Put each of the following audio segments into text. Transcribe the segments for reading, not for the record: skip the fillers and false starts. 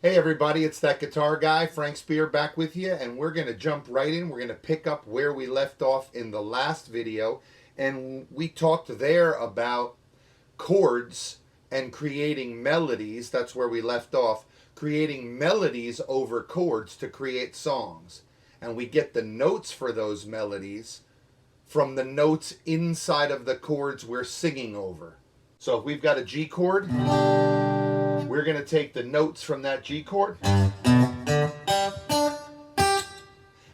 Hey everybody, it's that guitar guy, Frank Spear, back with you, and we're going to jump right in. We're going to pick up where we left off in the last video, and we talked there about chords and creating melodies. That's where we left off, creating melodies over chords to create songs. And we get the notes for those melodies from the notes inside of the chords we're singing over. So if we've got a G chord, we're going to take the notes from that G chord and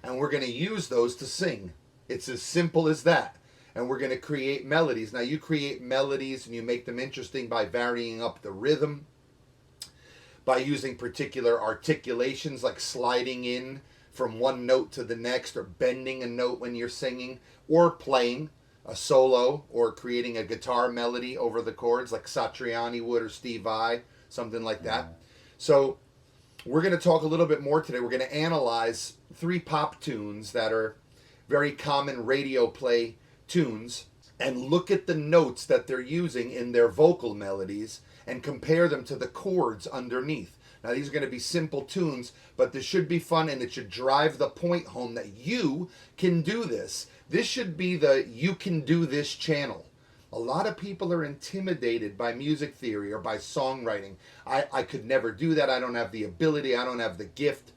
we're going to use those to sing. It's as simple as that. And we're going to create melodies. Now you create melodies and you make them interesting by varying up the rhythm, by using particular articulations like sliding in from one note to the next, or bending a note when you're singing, or playing a solo, or creating a guitar melody over the chords like Satriani would, or Steve Vai, something like that. So we're going to talk a little bit more today. We're going to analyze 3 pop tunes that are very common radio play tunes and look at the notes that they're using in their vocal melodies and compare them to the chords underneath. Now these are going to be simple tunes, but this should be fun and it should drive the point home that you can do this. This should be the You Can Do This channel. A lot of people are intimidated by music theory or by songwriting. I could never do that. I don't have the ability. I don't have the gift.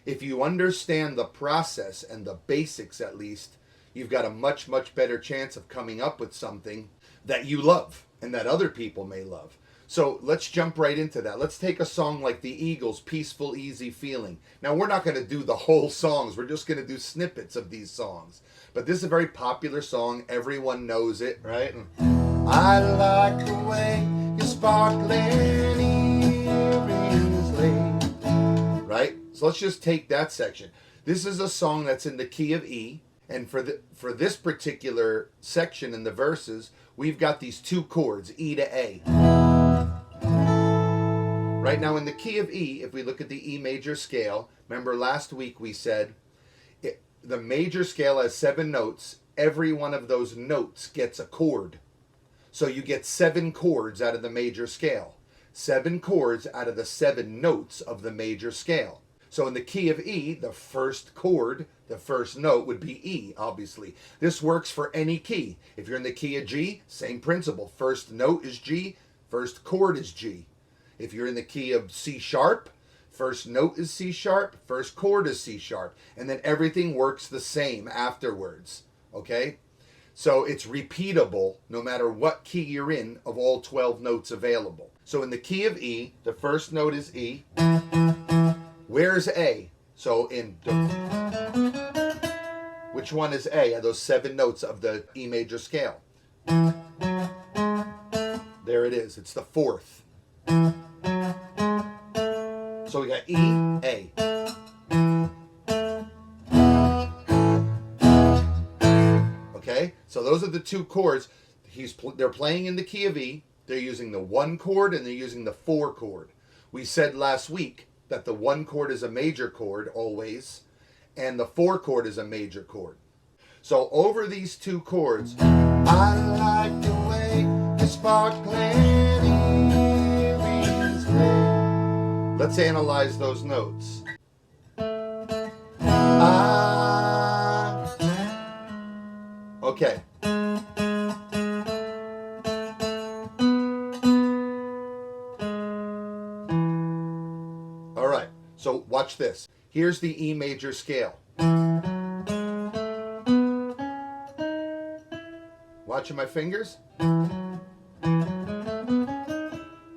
If you understand the process and the basics at least, you've got a much, much better chance of coming up with something that you love and that other people may love. So let's jump right into that. Let's take a song like the Eagles' Peaceful, Easy Feeling. Now, we're not going to do the whole songs. We're just going to do snippets of these songs. But this is a very popular song. Everyone knows it, right? I like the way your sparkling earrings lay. Right? So let's just take that section. This is a song that's in the key of E. And for this particular section in the verses, we've got these 2 chords, E to A. Right now in the key of E, if we look at the E major scale, remember last week we said the major scale has 7 notes. Every one of those notes gets a chord. So you get 7 chords out of the major scale. 7 chords out of the 7 notes of the major scale. So in the key of E, the first chord, the first note would be E, obviously. This works for any key. If you're in the key of G, same principle. First note is G, first chord is G. If you're in the key of C sharp, first note is C sharp, first chord is C sharp, and then everything works the same afterwards, okay? So it's repeatable no matter what key you're in of all 12 notes available. So in the key of E, the first note is E. Where's A? So in which one is A? Are those 7 notes of the E major scale? There it is. It's the 4th. So we got E, A. Okay, so those are the 2 chords. They're playing in the key of E. They're using the 1 chord and they're using the 4 chord. We said last week that the 1 chord is a major chord always, and the 4 chord is a major chord. So over these 2 chords, I like the way you sparkling earrings play. Let's analyze those notes. Okay. All right. So watch this. Here's the E major scale. Watching my fingers?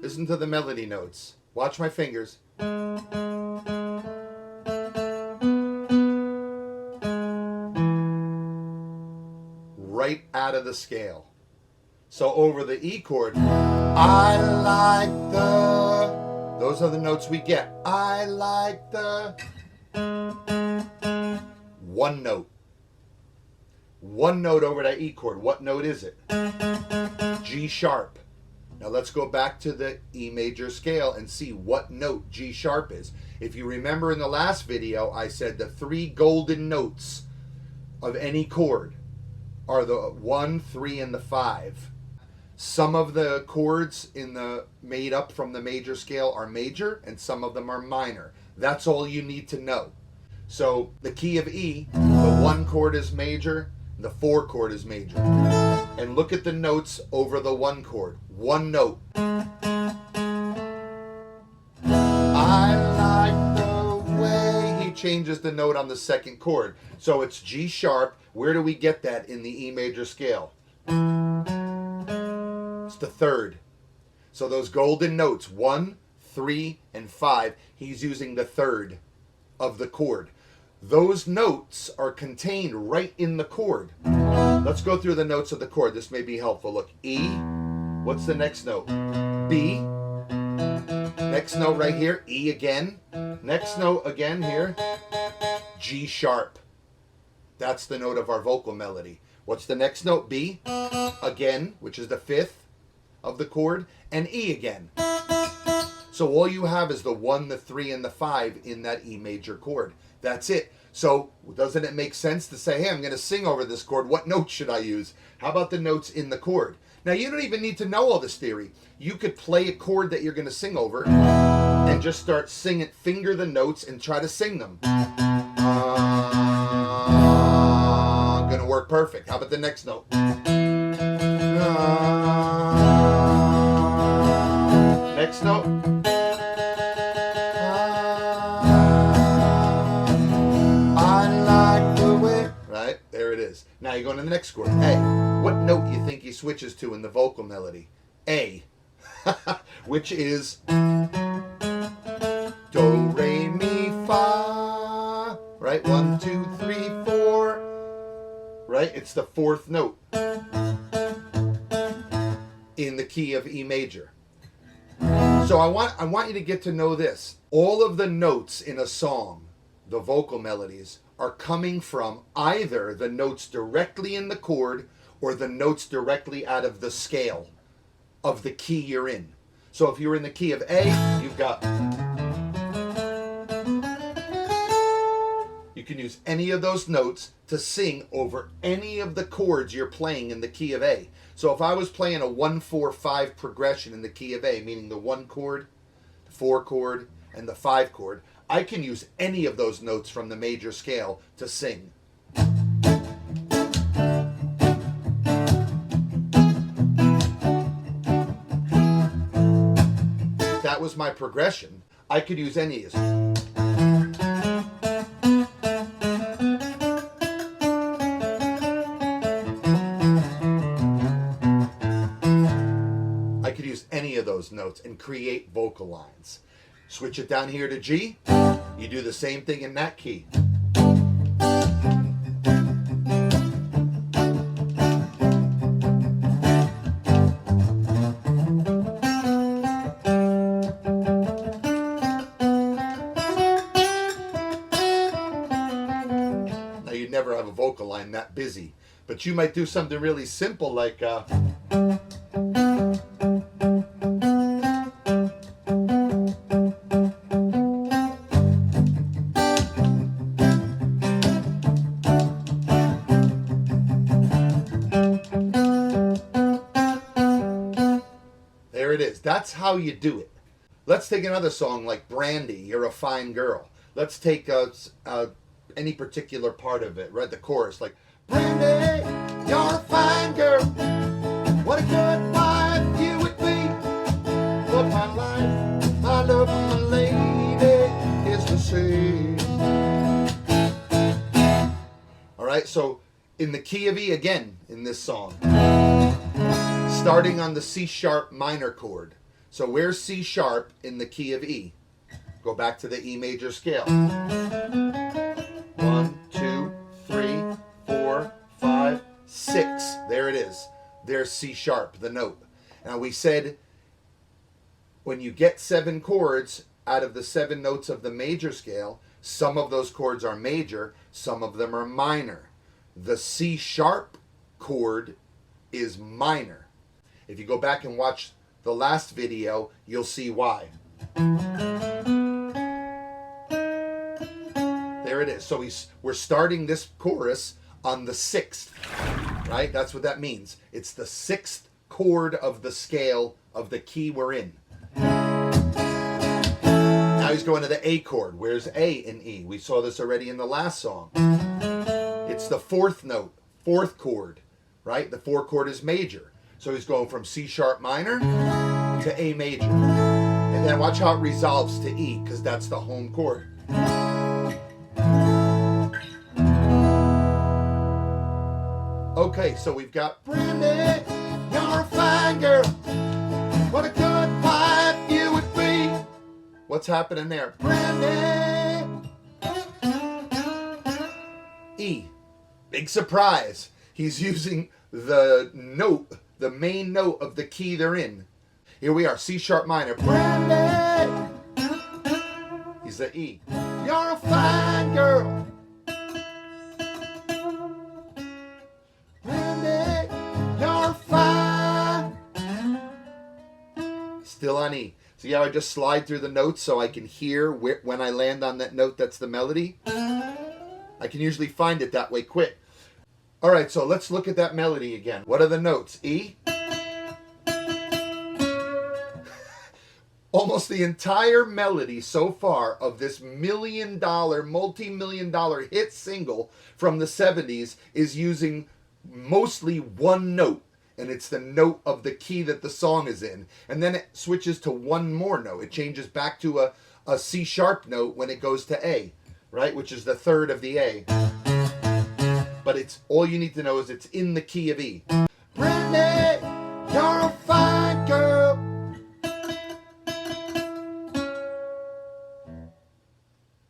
Listen to the melody notes. Watch my fingers. Right out of the scale. So over the E chord, I like the, those are the notes we get. I like the, 1 note. 1 note over that E chord. What note is it? G sharp. Now let's go back to the E major scale and see what note G sharp is. If you remember in the last video, I said the 3 golden notes of any chord are the 1, 3, and the 5. Some of the chords in the made up from the major scale are major and some of them are minor. That's all you need to know. So the key of E, the 1 chord is major, the 4 chord is major. And look at the notes over the 1 chord. 1 note. I like the way he changes the note on the 2nd chord. So it's G sharp. Where do we get that in the E major scale? It's the 3rd. So those golden notes, 1, 3, and 5, he's using the 3rd of the chord. Those notes are contained right in the chord. Let's go through the notes of the chord. This may be helpful. Look, E. What's the next note? B. Next note right here, E again. Next note again here, G sharp. That's the note of our vocal melody. What's the next note? B again, which is the 5th of the chord, and E again. So all you have is the 1, the 3, and the 5 in that E major chord. That's it. So doesn't it make sense to say, hey, I'm going to sing over this chord. What notes should I use? How about the notes in the chord? Now, you don't even need to know all this theory. You could play a chord that you're going to sing over and just start singing, finger the notes and try to sing them. Going to work perfect. How about the next note? Next note. Now you're going to the next chord, A. What note do you think he switches to in the vocal melody? A. Which is Do, Re, Mi, Fa. Right? 1, 2, 3, 4. Right? It's the 4th note in the key of E major. So I want you to get to know this. All of the notes in a song, the vocal melodies, are coming from either the notes directly in the chord or the notes directly out of the scale of the key you're in. So if you're in the key of A, you've got... You can use any of those notes to sing over any of the chords you're playing in the key of A. So if I was playing a 1, 4, 5 progression in the key of A, meaning the 1 chord, the 4 chord, and the 5 chord, I can use any of those notes from the major scale to sing. If that was my progression, I could use any of this. I could use any of those notes and create vocal lines. Switch it down here to G. You do the same thing in that key. Now you'd never have a vocal line that busy, but you might do something really simple like there it is. That's how you do it. Let's take another song like Brandy, You're a Fine Girl. Let's take any particular part of it, right? The chorus, like, Brandy, you're a fine girl. What a good wife you would be. But my life, my love for my lady is the same. All right, so in the key of E again in this song, starting on the C sharp minor chord. So where's C sharp in the key of E? Go back to the E major scale. 1, 2, 3, 4, 5, 6. There it is. There's C sharp, the note. Now we said when you get 7 chords out of the 7 notes of the major scale, some of those chords are major, some of them are minor. The C sharp chord is minor. If you go back and watch the last video, you'll see why. There it is. So we're starting this chorus on the 6th, right? That's what that means. It's the 6th chord of the scale of the key we're in. Now he's going to the A chord. Where's A in E? We saw this already in the last song. It's the fourth note, fourth chord, right? The fourth chord is major. So he's going from C sharp minor to A major. And then watch how it resolves to E, because that's the home chord. Okay, so we've got Brandy, you're a fine girl. What a good wife you would be. What's happening there? Brandy. E. Big surprise. He's using the note, the main note of the key they're in. Here we are, C sharp minor. Brandy. He's the E. You're a fine girl. Brandy, you're fine. Still on E. See how I just slide through the notes so I can hear when I land on that note that's the melody? I can usually find it that way quick. All right, so let's look at that melody again. What are the notes? E. Almost the entire melody so far of this multi-million-dollar hit single from the 70s is using mostly one note. And it's the note of the key that the song is in. And then it switches to one more note. It changes back to a C sharp note when it goes to A, right? Which is the third of the A. But it's all you need to know is it's in the key of E. Brandy, you're a fine girl.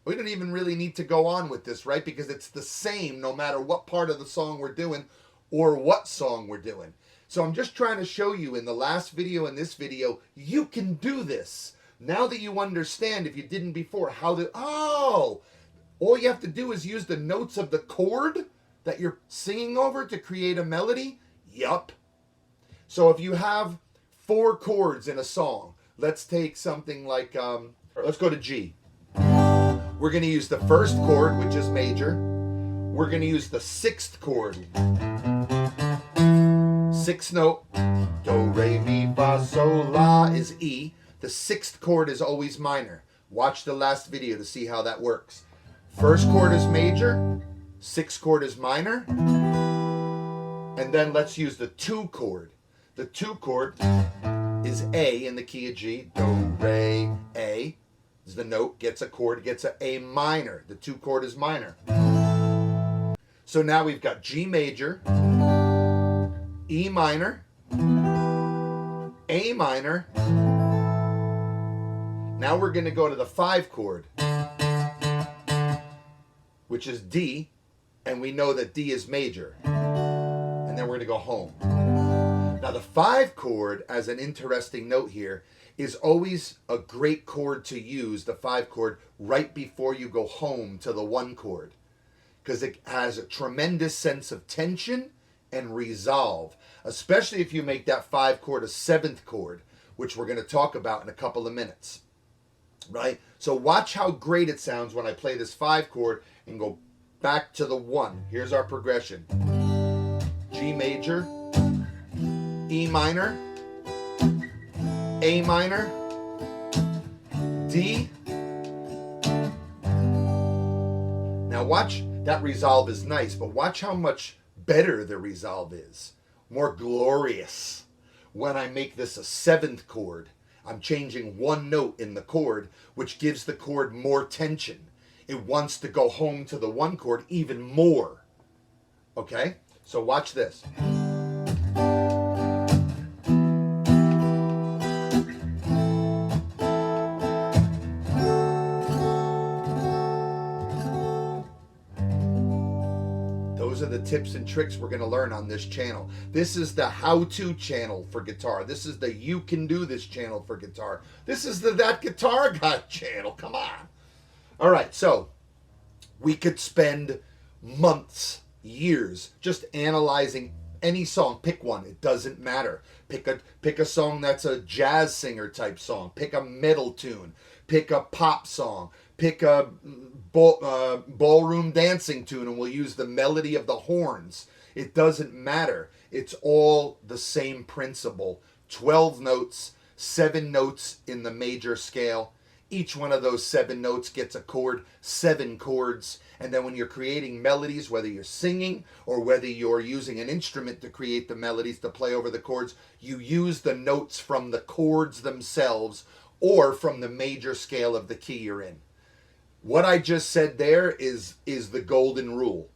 We don't even really need to go on with this, right? Because it's the same no matter what part of the song we're doing or what song we're doing. So I'm just trying to show you in the last video and this video, you can do this. Now that you understand, if you didn't before, all you have to do is use the notes of the chord that you're singing over to create a melody. Yup. So if you have 4 chords in a song, let's take something like, let's go to G. We're going to use the first chord, which is major. We're going to use the 6th chord. 6th note, do, re, mi, fa, sol, la is E. The 6th chord is always minor. Watch the last video to see how that works. First chord is major, 6th chord is minor, and then let's use the 2 chord. The 2 chord is A in the key of G, do, re, A. Is the note, gets a chord, gets a A minor. The 2 chord is minor. So now we've got G major, E minor, A minor. Now we're going to go to the 5 chord, which is D, and we know that D is major. And then we're going to go home. Now the 5 chord, as an interesting note here, is always a great chord to use, the 5 chord, right before you go home to the 1 chord. Because it has a tremendous sense of tension and resolve, especially if you make that 5 chord a 7th chord, which we're going to talk about in a couple of minutes, right? So watch how great it sounds when I play this 5 chord and go back to the 1. Here's our progression. G major, E minor, A minor, D. Now watch, that resolve is nice, but watch how much better the resolve is. More glorious. When I make this a 7th chord, I'm changing one note in the chord, which gives the chord more tension. It wants to go home to the 1 chord even more. Okay? So watch this. Those are the tips and tricks we're going to learn on this channel. This is the how-to channel for guitar. This is the you can do this channel for guitar. This is the That Guitar Guy channel. Come on. All right, so we could spend months, years just analyzing any song. Pick one. It doesn't matter. Pick a song that's a jazz singer type song. Pick a metal tune. Pick a pop song. Pick a ballroom dancing tune, and we'll use the melody of the horns. It doesn't matter. It's all the same principle. 12 notes, 7 notes in the major scale. Each one of those 7 notes gets a chord, 7 chords. And then when you're creating melodies, whether you're singing or whether you're using an instrument to create the melodies to play over the chords, you use the notes from the chords themselves or from the major scale of the key you're in. What I just said there is the golden rule.